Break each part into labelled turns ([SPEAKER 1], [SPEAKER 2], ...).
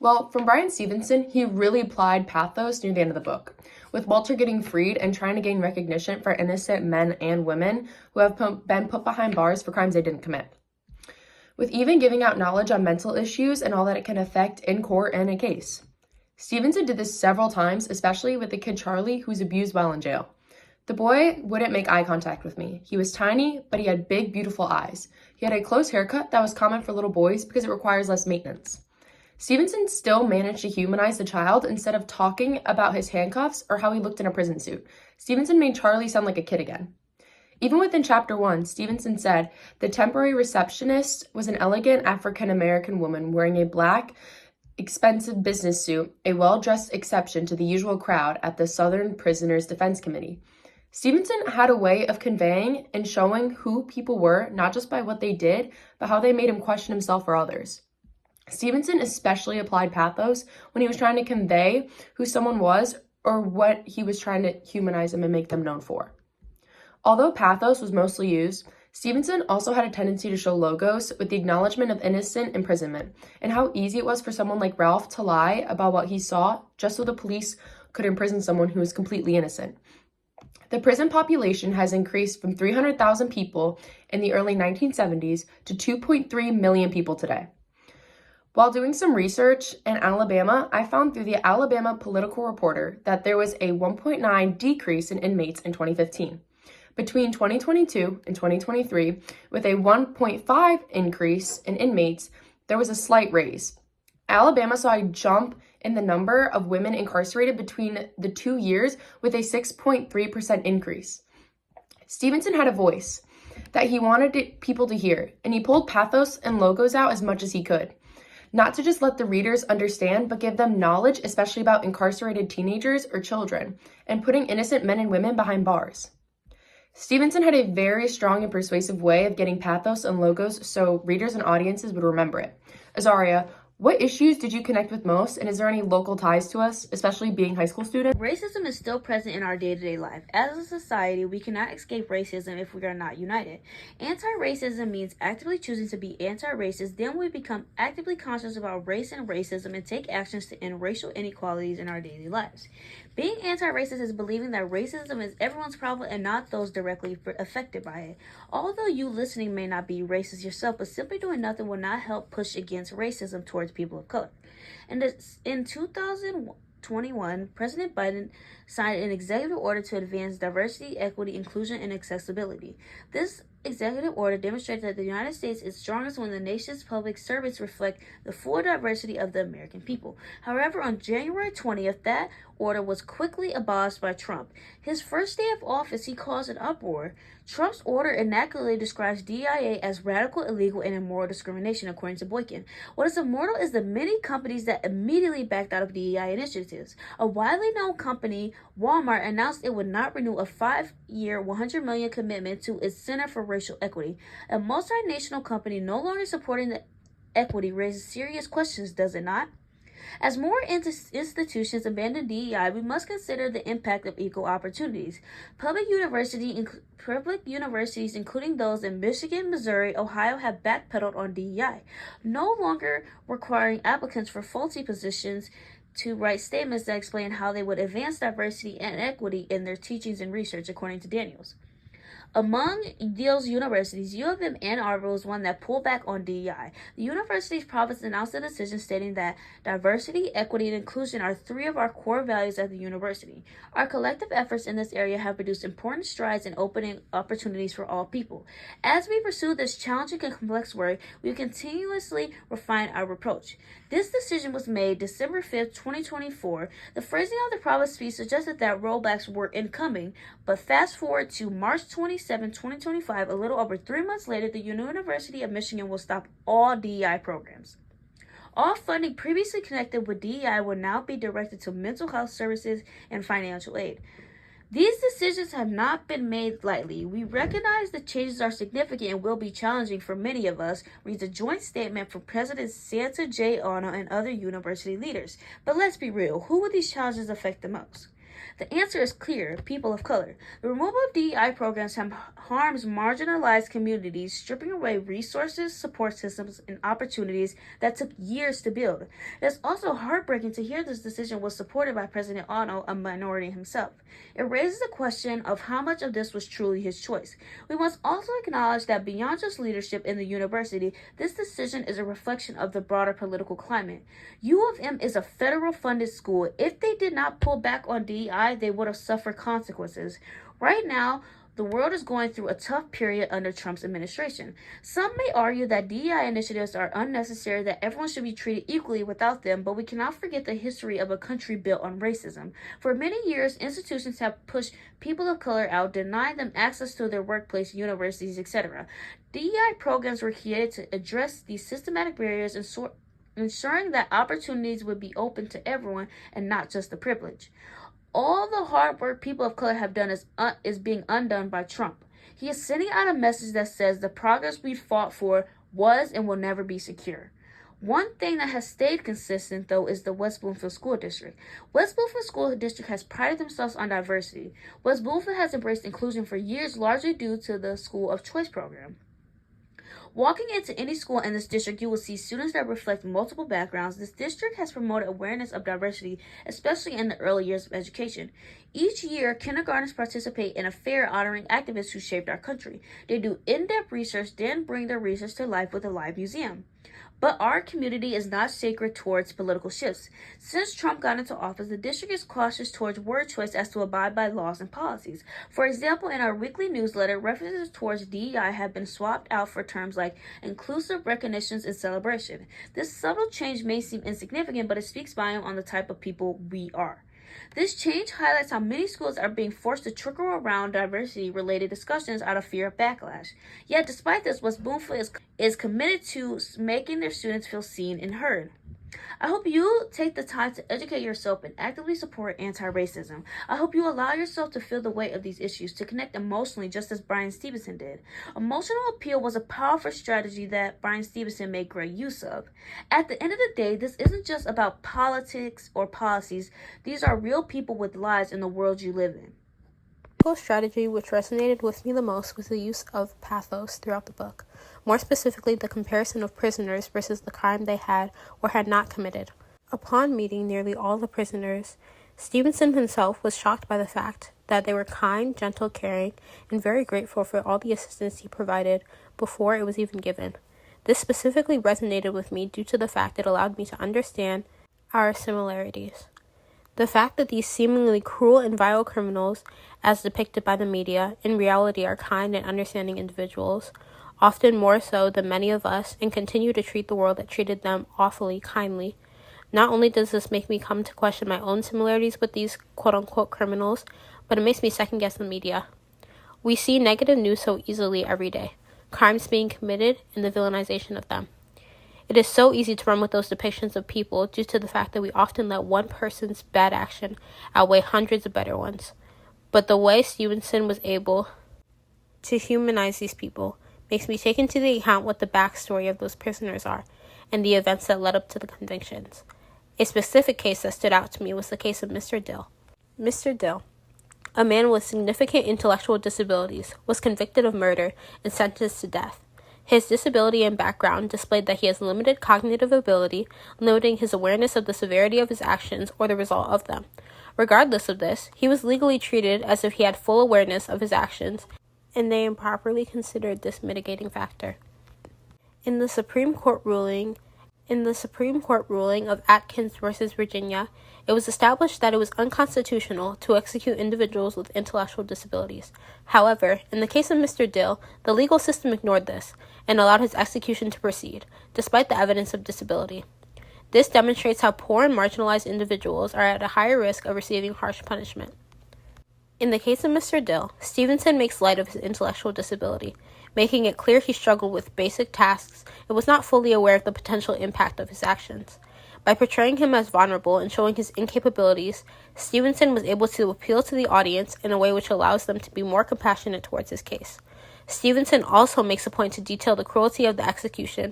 [SPEAKER 1] Well, from Bryan Stevenson, he really applied pathos near the end of the book, with Walter getting freed and trying to gain recognition for innocent men and women who have been put behind bars for crimes they didn't commit. With even giving out knowledge on mental issues and all that it can affect in court and a case. Stevenson did this several times, especially with the kid Charlie, who's abused while in jail. The boy wouldn't make eye contact with me. He was tiny, but he had big, beautiful eyes. He had a close haircut that was common for little boys because it requires less maintenance. Stevenson still managed to humanize the child instead of talking about his handcuffs or how he looked in a prison suit. Stevenson made Charlie sound like a kid again. Even within chapter 1, Stevenson said the temporary receptionist was an elegant African-American woman wearing a black, expensive business suit, a well-dressed exception to the usual crowd at the Southern Prisoners Defense Committee. Stevenson had a way of conveying and showing who people were, not just by what they did, but how they made him question himself or others. Stevenson especially applied pathos when he was trying to convey who someone was or what he was trying to humanize them and make them known for. Although pathos was mostly used, Stevenson also had a tendency to show logos with the acknowledgement of innocent imprisonment and how easy it was for someone like Ralph to lie about what he saw just so the police could imprison someone who was completely innocent. The prison population has increased from 300,000 people in the early 1970s to 2.3 million people today. While doing some research in Alabama, I found through the Alabama Political Reporter that there was a 1.9 decrease in inmates in 2015. Between 2022 and 2023, with a 1.5 increase in inmates, there was a slight raise. Alabama saw a jump in the number of women incarcerated between the 2 years with a 6.3% increase. Stevenson had a voice that he wanted people to hear, and he pulled pathos and logos out as much as he could. Not to just let the readers understand, but give them knowledge, especially about incarcerated teenagers or children, and putting innocent men and women behind bars. Stevenson had a very strong and persuasive way of getting pathos and logos so readers and audiences would remember it. Azaria, what issues did you connect with most, and is there any local ties to us, especially being high school students?
[SPEAKER 2] Racism is still present in our day-to-day life. As a society, we cannot escape racism if we are not united. Anti-racism means actively choosing to be anti-racist. Then we become actively conscious about race and racism and take actions to end racial inequalities in our daily lives. Being anti-racist is believing that racism is everyone's problem and not those directly affected by it. Although you listening may not be racist yourself, but simply doing nothing will not help push against racism towards people of color. And in 2021, President Biden signed an executive order to advance diversity, equity, inclusion, and accessibility. This executive order demonstrates that the United States is strongest when the nation's public servants reflect the full diversity of the American people. However, on January 20th, that order was quickly abolished by Trump. His first day of office, he caused an uproar. Trump's order inaccurately describes DEIA as radical, illegal, and immoral discrimination, according to Boykin. What is immortal is the many companies that immediately backed out of DEI initiatives. A widely known company, Walmart, announced it would not renew a 5-year, $100 million commitment to its Center for Racial Equity. A multinational company no longer supporting the equity raises serious questions, does it not? As more institutions abandon DEI, we must consider the impact of equal opportunities. Public universities, including those in Michigan, Missouri, Ohio, have backpedaled on DEI, no longer requiring applicants for faculty positions to write statements that explain how they would advance diversity and equity in their teachings and research, according to Daniels. Among those universities, U of M Ann Arbor was one that pulled back on DEI. The university's province announced a decision stating that diversity, equity, and inclusion are 3 of our core values at the university. Our collective efforts in this area have produced important strides in opening opportunities for all people. As we pursue this challenging and complex work, we continuously refine our approach. This decision was made December 5th, 2024. The phrasing of the province speech suggested that rollbacks were incoming, but fast forward to March 27, 2025, a little over 3 months later, the University of Michigan will stop all DEI programs. All funding previously connected with DEI will now be directed to mental health services and financial aid. These decisions have not been made lightly. We recognize the changes are significant and will be challenging for many of us, reads a joint statement from President Santa J. Ono and other university leaders. But let's be real, who would these challenges affect the most? The answer is clear: people of color. The removal of DEI programs harms marginalized communities, stripping away resources, support systems, and opportunities that took years to build. It is also heartbreaking to hear this decision was supported by President Ono, a minority himself. It raises the question of how much of this was truly his choice. We must also acknowledge that beyond just leadership in the university, this decision is a reflection of the broader political climate. U of M is a federal funded school. If they did not pull back on DEI, they would have suffered consequences. Right now, the world is going through a tough period under Trump's administration. Some may argue that DEI initiatives are unnecessary, that everyone should be treated equally without them, but we cannot forget the history of a country built on racism. For many years, institutions have pushed people of color out, denying them access to their workplace, universities, etc. DEI programs were created to address these systematic barriers and ensuring that opportunities would be open to everyone and not just the privileged. All the hard work people of color have done is being undone by Trump. He is sending out a message that says the progress we fought for was and will never be secure. One thing that has stayed consistent, though, is the West Bloomfield School District. West Bloomfield School District has prided themselves on diversity. West Bloomfield has embraced inclusion for years, largely due to the School of Choice program. Walking into any school in this district, you will see students that reflect multiple backgrounds. This district has promoted awareness of diversity, especially in the early years of education. Each year, kindergartners participate in a fair honoring activists who shaped our country. They do in-depth research, then bring their research to life with a live museum. But our community is not sacred towards political shifts. Since Trump got into office, the district is cautious towards word choice as to abide by laws and policies. For example, in our weekly newsletter, references towards DEI have been swapped out for terms like inclusive recognitions and celebration. This subtle change may seem insignificant, but it speaks volumes on the type of people we are. This change highlights how many schools are being forced to trickle around diversity-related discussions out of fear of backlash. Yet, despite this, West Bloomfield is committed to making their students feel seen and heard. I hope you take the time to educate yourself and actively support anti-racism. I hope you allow yourself to feel the weight of these issues, to connect emotionally just as Bryan Stevenson did. Emotional appeal was a powerful strategy that Bryan Stevenson made great use of. At the end of the day, this isn't just about politics or policies. These are real people with lives in the world you live in.
[SPEAKER 3] The strategy which resonated with me the most was the use of pathos throughout the book. More specifically, the comparison of prisoners versus the crime they had or had not committed. Upon meeting nearly all the prisoners, Stevenson himself was shocked by the fact that they were kind, gentle, caring, and very grateful for all the assistance he provided before it was even given. This specifically resonated with me due to the fact it allowed me to understand our similarities. The fact that these seemingly cruel and vile criminals, as depicted by the media, in reality are kind and understanding individuals, often more so than many of us, and continue to treat the world that treated them awfully kindly. Not only does this make me come to question my own similarities with these quote-unquote criminals, but it makes me second-guess the media. We see negative news so easily every day, crimes being committed and the villainization of them. It is so easy to run with those depictions of people due to the fact that we often let one person's bad action outweigh hundreds of better ones. But the way Stevenson was able to humanize these people makes me take into account what the backstory of those prisoners are and the events that led up to the convictions. A specific case that stood out to me was the case of Mr. Dill. Mr. Dill, a man with significant intellectual disabilities, was convicted of murder and sentenced to death. His disability and background displayed that he has limited cognitive ability, limiting his awareness of the severity of his actions or the result of them. Regardless of this, he was legally treated as if he had full awareness of his actions, and they improperly considered this mitigating factor. In the Supreme Court ruling of Atkins versus Virginia, it was established that it was unconstitutional to execute individuals with intellectual disabilities. However, in the case of Mr. Dill, the legal system ignored this and allowed his execution to proceed, despite the evidence of disability. This demonstrates how poor and marginalized individuals are at a higher risk of receiving harsh punishment. In the case of Mr. Dill, Stevenson makes light of his intellectual disability, making it clear he struggled with basic tasks and was not fully aware of the potential impact of his actions. By portraying him as vulnerable and showing his incapabilities, Stevenson was able to appeal to the audience in a way which allows them to be more compassionate towards his case. Stevenson also makes a point to detail the cruelty of the execution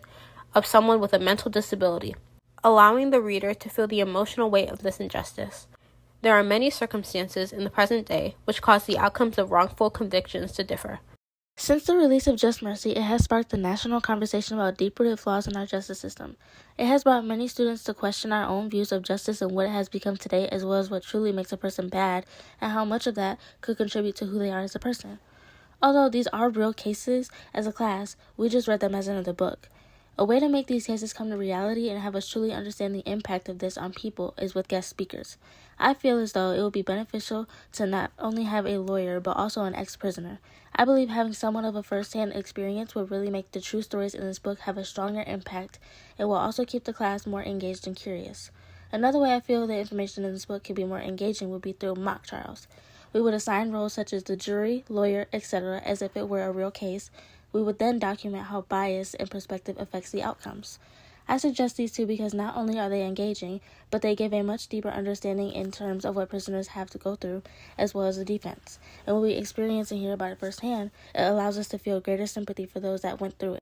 [SPEAKER 3] of someone with a mental disability, allowing the reader to feel the emotional weight of this injustice. There are many circumstances in the present day which cause the outcomes of wrongful convictions to differ.
[SPEAKER 4] Since the release of Just Mercy, it has sparked a national conversation about deep-rooted flaws in our justice system. It has brought many students to question our own views of justice and what it has become today, as well as what truly makes a person bad, and how much of that could contribute to who they are as a person. Although these are real cases, as a class, we just read them as another book. A way to make these cases come to reality and have us truly understand the impact of this on people is with guest speakers. I feel as though it would be beneficial to not only have a lawyer, but also an ex-prisoner. I believe having someone of a first-hand experience will really make the true stories in this book have a stronger impact. It will also keep the class more engaged and curious. Another way I feel the information in this book could be more engaging would be through mock trials. We would assign roles such as the jury, lawyer, etc. as if it were a real case. We would then document how bias and perspective affects the outcomes. I suggest these two because not only are they engaging, but they give a much deeper understanding in terms of what prisoners have to go through, as well as the defense. And when we experience and hear about it firsthand, it allows us to feel greater sympathy for those that went through it.